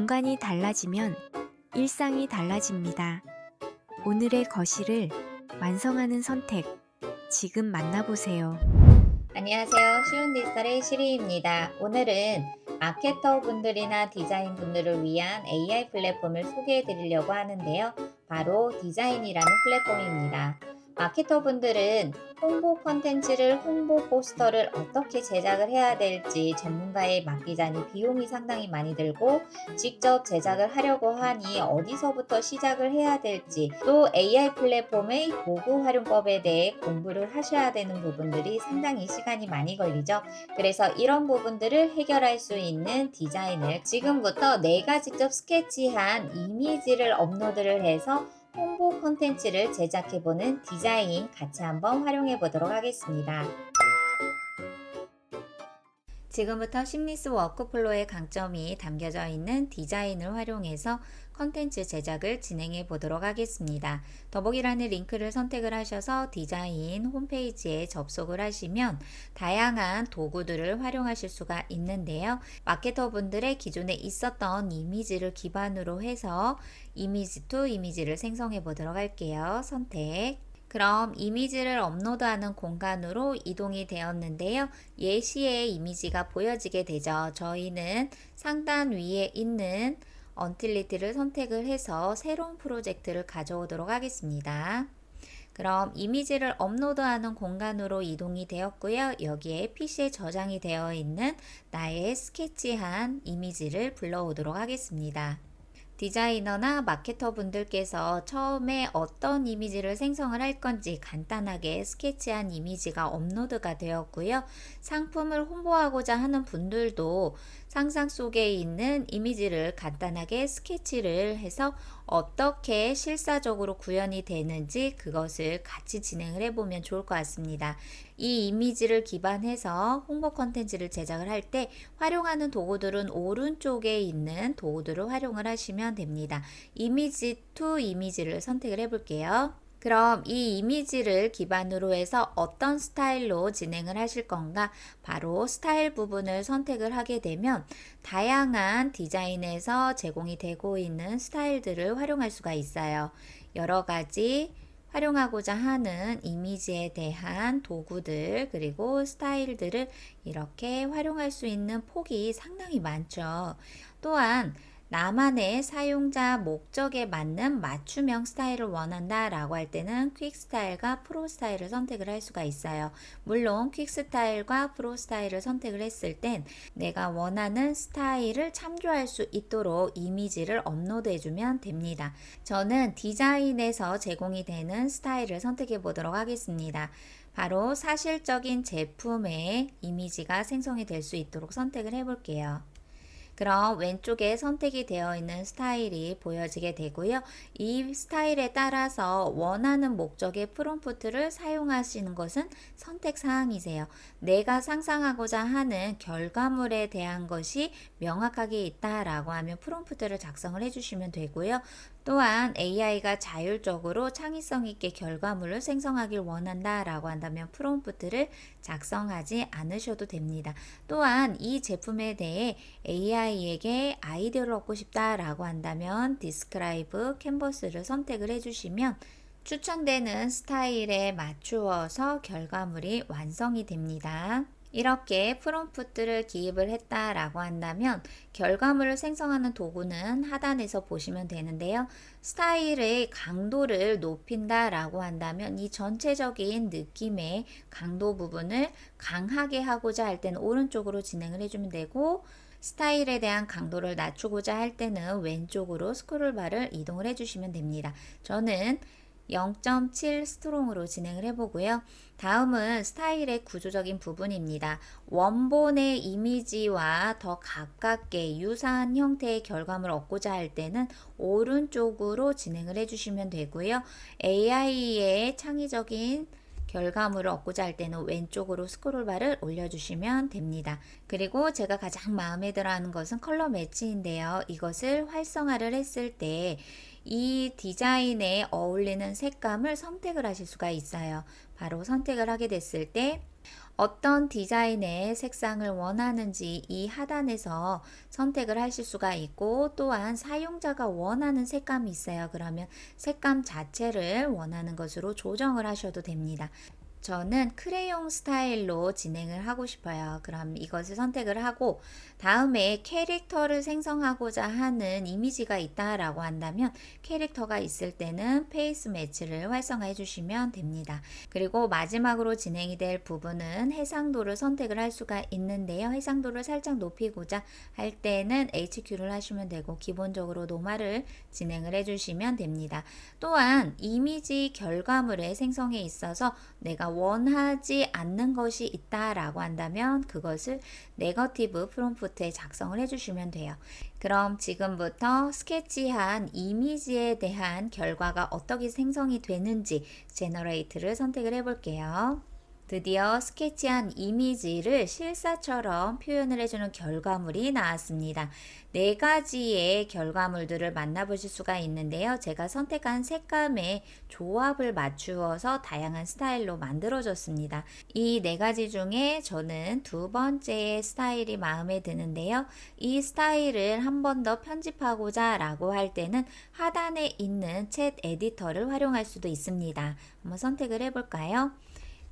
공간이 달라지면 일상이 달라집니다. 오늘의 거실을 완성하는 선택, 지금 만나보세요. 안녕하세요. 쉬운 디지털의 시리입니다. 오늘은 마케터 분들이나 디자인 분들을 위한 AI 플랫폼을 소개해 드리려고 하는데요. 바로 디자인이라는 플랫폼입니다. 마케터 분들은 홍보 콘텐츠를, 홍보 포스터를 어떻게 제작을 해야 될지 전문가에 맡기자니 비용이 상당히 많이 들고, 직접 제작을 하려고 하니 어디서부터 시작을 해야 될지, 또 AI 플랫폼의 도구 활용법에 대해 공부를 하셔야 되는 부분들이 상당히 시간이 많이 걸리죠. 그래서 이런 부분들을 해결할 수 있는 디자인을 지금부터 내가 직접 스케치한 이미지를 업로드를 해서 홍보 콘텐츠를 제작해보는 디자인 같이 한번 활용해 보도록 하겠습니다. 지금부터 심리스 워크플로우의 강점이 담겨져 있는 디자인을 활용해서 컨텐츠 제작을 진행해 보도록 하겠습니다. 더보기란의 링크를 선택을 하셔서 디자인 홈페이지에 접속을 하시면 다양한 도구들을 활용하실 수가 있는데요. 마케터 분들의 기존에 있었던 이미지를 기반으로 해서 이미지 투 이미지를 생성해 보도록 할게요. 선택. 그럼 이미지를 업로드하는 공간으로 이동이 되었는데요. 예시의 이미지가 보여지게 되죠. 저희는 상단 위에 있는 언틸리티를 선택을 해서 새로운 프로젝트를 가져오도록 하겠습니다. 그럼 이미지를 업로드하는 공간으로 이동이 되었고요. 여기에 PC에 저장이 되어 있는 나의 스케치한 이미지를 불러오도록 하겠습니다. 디자이너나 마케터 분들께서 처음에 어떤 이미지를 생성을 할 건지 간단하게 스케치한 이미지가 업로드가 되었고요. 상품을 홍보하고자 하는 분들도 상상 속에 있는 이미지를 간단하게 스케치를 해서 어떻게 실사적으로 구현이 되는지 그것을 같이 진행을 해보면 좋을 것 같습니다. 이 이미지를 기반해서 홍보 컨텐츠를 제작을 할 때 활용하는 도구들은 오른쪽에 있는 도구들을 활용을 하시면 됩니다. 이미지 투 이미지를 선택을 해볼게요. 그럼 이 이미지를 기반으로 해서 어떤 스타일로 진행을 하실 건가? 바로 스타일 부분을 선택을 하게 되면 다양한 디자인에서 제공이 되고 있는 스타일들을 활용할 수가 있어요. 여러 가지 활용하고자 하는 이미지에 대한 도구들 그리고 스타일들을 이렇게 활용할 수 있는 폭이 상당히 많죠. 또한 나만의 사용자 목적에 맞는 맞춤형 스타일을 원한다 라고 할 때는 퀵 스타일과 프로 스타일을 선택을 할 수가 있어요. 물론 퀵 스타일과 프로 스타일을 선택을 했을 땐 내가 원하는 스타일을 참조할 수 있도록 이미지를 업로드 해주면 됩니다. 저는 디자인에서 제공이 되는 스타일을 선택해 보도록 하겠습니다. 바로 사실적인 제품의 이미지가 생성이 될 수 있도록 선택을 해 볼게요. 그럼 왼쪽에 선택이 되어 있는 스타일이 보여지게 되고요. 이 스타일에 따라서 원하는 목적의 프롬프트를 사용하시는 것은 선택 사항이세요. 내가 상상하고자 하는 결과물에 대한 것이 명확하게 있다라고 하면 프롬프트를 작성을 해주시면 되고요. 또한 AI가 자율적으로 창의성 있게 결과물을 생성하길 원한다 라고 한다면 프롬프트를 작성하지 않으셔도 됩니다. 또한 이 제품에 대해 AI에게 아이디어를 얻고 싶다 라고 한다면 디스크라이브 캔버스를 선택을 해주시면 추천되는 스타일에 맞추어서 결과물이 완성이 됩니다. 이렇게 프롬프트를 기입을 했다라고 한다면 결과물을 생성하는 도구는 하단에서 보시면 되는데요. 스타일의 강도를 높인다라고 한다면 이 전체적인 느낌의 강도 부분을 강하게 하고자 할 때는 오른쪽으로 진행을 해주면 되고, 스타일에 대한 강도를 낮추고자 할 때는 왼쪽으로 스크롤바를 이동을 해주시면 됩니다. 저는 0.7 스트롱으로 진행을 해보고요. 다음은 스타일의 구조적인 부분입니다. 원본의 이미지와 더 가깝게 유사한 형태의 결과물을 얻고자 할 때는 오른쪽으로 진행을 해주시면 되고요. AI의 창의적인 결과물을 얻고자 할 때는 왼쪽으로 스크롤바를 올려주시면 됩니다. 그리고 제가 가장 마음에 들어 하는 것은 컬러 매치인데요. 이것을 활성화를 했을 때 이 디자인에 어울리는 색감을 선택을 하실 수가 있어요. 바로 선택을 하게 됐을 때 어떤 디자인의 색상을 원하는지 이 하단에서 선택을 하실 수가 있고, 또한 사용자가 원하는 색감이 있어요. 그러면 색감 자체를 원하는 것으로 조정을 하셔도 됩니다. 저는 크레용 스타일로 진행을 하고 싶어요. 그럼 이것을 선택을 하고, 다음에 캐릭터를 생성하고자 하는 이미지가 있다라고 한다면 캐릭터가 있을 때는 페이스 매치를 활성화해 주시면 됩니다. 그리고 마지막으로 진행이 될 부분은 해상도를 선택을 할 수가 있는데요. 해상도를 살짝 높이고자 할 때는 HQ를 하시면 되고, 기본적으로 노말을 진행을 해 주시면 됩니다. 또한 이미지 결과물의 생성에 있어서 내가 원하지 않는 것이 있다라고 한다면 그것을 네거티브 프롬프트에 작성을 해주시면 돼요. 그럼 지금부터 스케치한 이미지에 대한 결과가 어떻게 생성이 되는지 제너레이트를 선택을 해볼게요. 드디어 스케치한 이미지를 실사처럼 표현을 해주는 결과물이 나왔습니다. 4가지의 결과물들을 만나보실 수가 있는데요. 제가 선택한 색감의 조합을 맞추어서 다양한 스타일로 만들어졌습니다. 이 4가지 중에 저는 2번째 스타일이 마음에 드는데요. 이 스타일을 한 번 더 편집하고자 라고 할 때는 하단에 있는 챗 에디터를 활용할 수도 있습니다. 한번 선택을 해볼까요?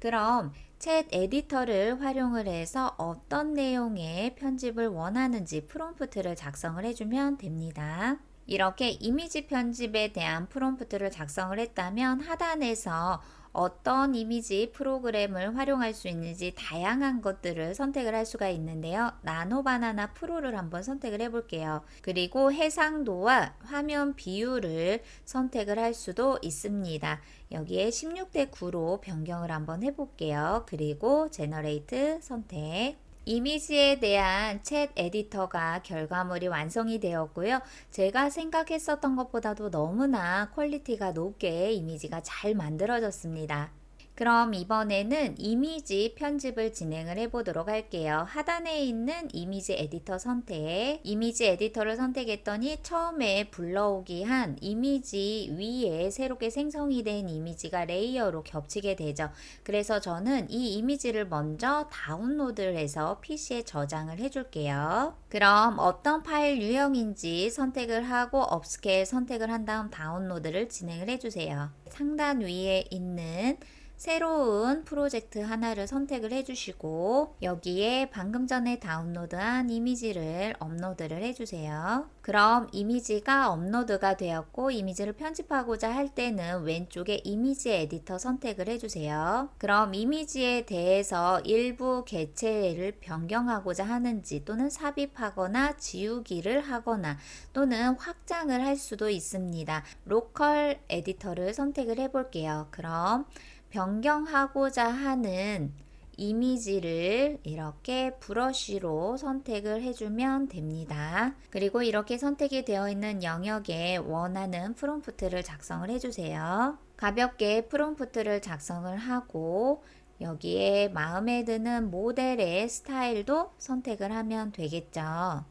그럼 챗 에디터를 활용을 해서 어떤 내용의 편집을 원하는지 프롬프트를 작성을 해주면 됩니다. 이렇게 이미지 편집에 대한 프롬프트를 작성을 했다면 하단에서 어떤 이미지 프로그램을 활용할 수 있는지 다양한 것들을 선택을 할 수가 있는데요. 나노바나나 프로를 한번 선택을 해볼게요. 그리고 해상도와 화면 비율을 선택을 할 수도 있습니다. 여기에 16대 9로 변경을 한번 해볼게요. 그리고 제너레이트 선택. 이미지에 대한 챗 에디터가 결과물이 완성이 되었고요. 제가 생각했었던 것보다도 너무나 퀄리티가 높게 이미지가 잘 만들어졌습니다. 그럼 이번에는 이미지 편집을 진행을 해보도록 할게요. 하단에 있는 이미지 에디터 선택, 이미지 에디터를 선택했더니 처음에 불러오기 한 이미지 위에 새롭게 생성이 된 이미지가 레이어로 겹치게 되죠. 그래서 저는 이 이미지를 먼저 다운로드를 해서 PC에 저장을 해줄게요. 그럼 어떤 파일 유형인지 선택을 하고 업스케일 선택을 한 다음 다운로드를 진행을 해주세요. 상단 위에 있는 새로운 프로젝트 하나를 선택을 해주시고 여기에 방금 전에 다운로드한 이미지를 업로드를 해주세요. 그럼 이미지가 업로드가 되었고 이미지를 편집하고자 할 때는 왼쪽에 이미지 에디터 선택을 해주세요. 그럼 이미지에 대해서 일부 개체를 변경하고자 하는지 또는 삽입하거나 지우기를 하거나 또는 확장을 할 수도 있습니다. 로컬 에디터를 선택을 해볼게요. 그럼 변경하고자 하는 이미지를 이렇게 브러쉬로 선택을 해주면 됩니다. 그리고 이렇게 선택이 되어 있는 영역에 원하는 프롬프트를 작성을 해주세요. 가볍게 프롬프트를 작성을 하고 여기에 마음에 드는 모델의 스타일도 선택을 하면 되겠죠.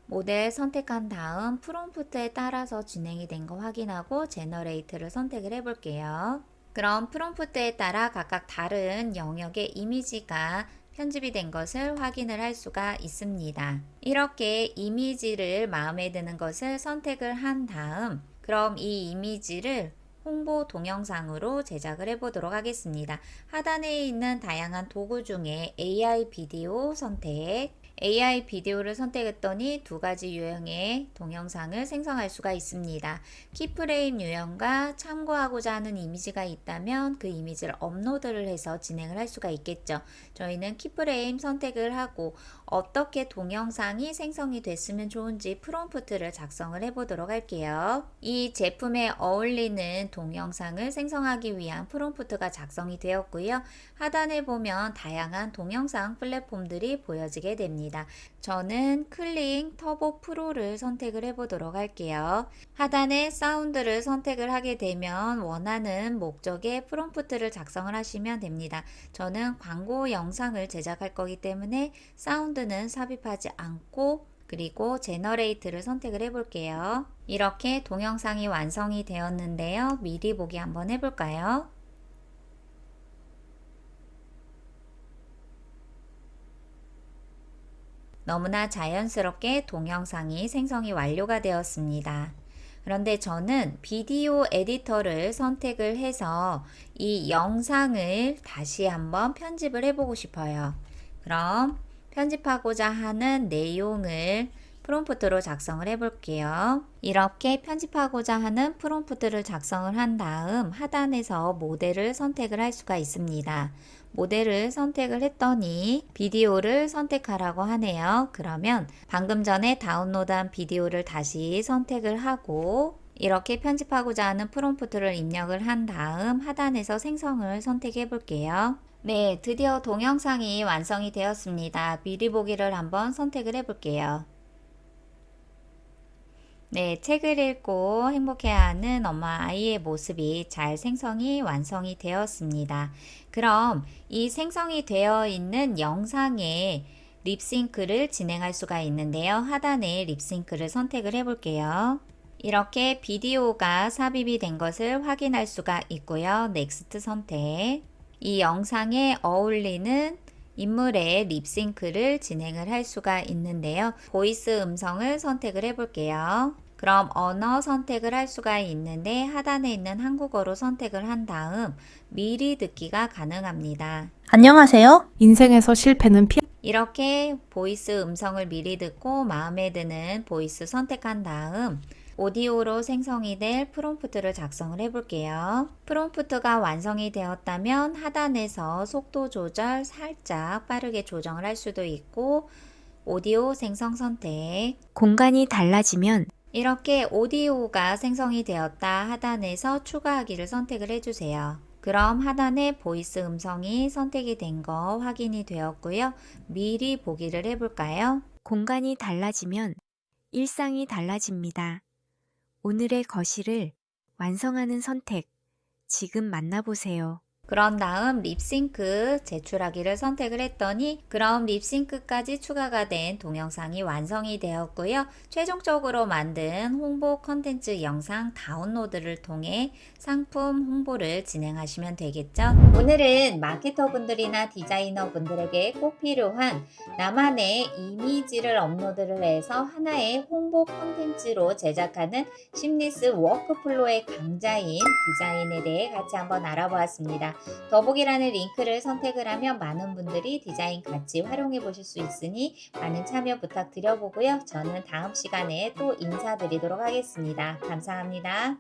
모델 선택한 다음 프롬프트에 따라서 진행이 된 거 확인하고 제너레이트를 선택을 해볼게요. 그럼 프롬프트에 따라 각각 다른 영역의 이미지가 편집이 된 것을 확인을 할 수가 있습니다. 이렇게 이미지를 마음에 드는 것을 선택을 한 다음 그럼 이 이미지를 홍보 동영상으로 제작을 해보도록 하겠습니다. 하단에 있는 다양한 도구 중에 AI 비디오 선택, AI 비디오를 선택했더니 2가지 유형의 동영상을 생성할 수가 있습니다. 키프레임 유형과 참고하고자 하는 이미지가 있다면 그 이미지를 업로드를 해서 진행을 할 수가 있겠죠. 저희는 키프레임 선택을 하고 어떻게 동영상이 생성이 됐으면 좋은지 프롬프트를 작성을 해보도록 할게요. 이 제품에 어울리는 동영상을 생성하기 위한 프롬프트가 작성이 되었고요. 하단에 보면 다양한 동영상 플랫폼들이 보여지게 됩니다. 저는 클링 터보 프로를 선택을 해보도록 할게요. 하단에 사운드를 선택을 하게 되면 원하는 목적의 프롬프트를 작성을 하시면 됩니다. 저는 광고 영상을 제작할 거기 때문에 사운드는 삽입하지 않고 그리고 제너레이트를 선택을 해볼게요. 이렇게 동영상이 완성이 되었는데요. 미리 보기 한번 해볼까요? 너무나 자연스럽게 동영상이 생성이 완료가 되었습니다. 그런데 저는 비디오 에디터를 선택을 해서 이 영상을 다시 한번 편집을 해보고 싶어요. 그럼 편집하고자 하는 내용을 프롬프트로 작성을 해볼게요. 이렇게 편집하고자 하는 프롬프트를 작성을 한 다음 하단에서 모델을 선택을 할 수가 있습니다. 모델을 선택을 했더니 비디오를 선택하라고 하네요. 그러면 방금 전에 다운로드한 비디오를 다시 선택을 하고 이렇게 편집하고자 하는 프롬프트를 입력을 한 다음 하단에서 생성을 선택해 볼게요. 네, 드디어 동영상이 완성이 되었습니다. 미리 보기를 한번 선택을 해 볼게요. 네, 책을 읽고 행복해하는 엄마 아이의 모습이 잘 생성이 완성이 되었습니다. 그럼 이 생성이 되어 있는 영상에 립싱크를 진행할 수가 있는데요. 하단에 립싱크를 선택을 해 볼게요. 이렇게 비디오가 삽입이 된 것을 확인할 수가 있고요. 넥스트 선택. 이 영상에 어울리는 인물의 립싱크를 진행을 할 수가 있는데요. 보이스 음성을 선택을 해 볼게요. 그럼 언어 선택을 할 수가 있는데 하단에 있는 한국어로 선택을 한 다음 미리 듣기가 가능합니다. 안녕하세요. 인생에서 실패는 이렇게 보이스 음성을 미리 듣고 마음에 드는 보이스 선택한 다음 오디오로 생성이 될 프롬프트를 작성을 해 볼게요. 프롬프트가 완성이 되었다면 하단에서 속도 조절 살짝 빠르게 조정을 할 수도 있고 오디오 생성 선택. 공간이 달라지면 이렇게 오디오가 생성이 되었다 하단에서 추가하기를 선택을 해주세요. 그럼 하단에 보이스 음성이 선택이 된 거 확인이 되었고요. 미리 보기를 해볼까요? 공간이 달라지면 일상이 달라집니다. 오늘의 거실을 완성하는 선택, 지금 만나보세요. 그런 다음 립싱크 제출하기를 선택을 했더니 그럼 립싱크까지 추가가 된 동영상이 완성이 되었고요. 최종적으로 만든 홍보 컨텐츠 영상 다운로드를 통해 상품 홍보를 진행하시면 되겠죠. 오늘은 마케터 분들이나 디자이너 분들에게 꼭 필요한 나만의 이미지를 업로드를 해서 하나의 홍보 컨텐츠로 제작하는 심리스 워크플로의 강자인 디자인에 대해 같이 한번 알아보았습니다. 더보기란의 링크를 선택을 하면 많은 분들이 디자인 같이 활용해 보실 수 있으니 많은 참여 부탁드려보고요. 저는 다음 시간에 또 인사드리도록 하겠습니다. 감사합니다.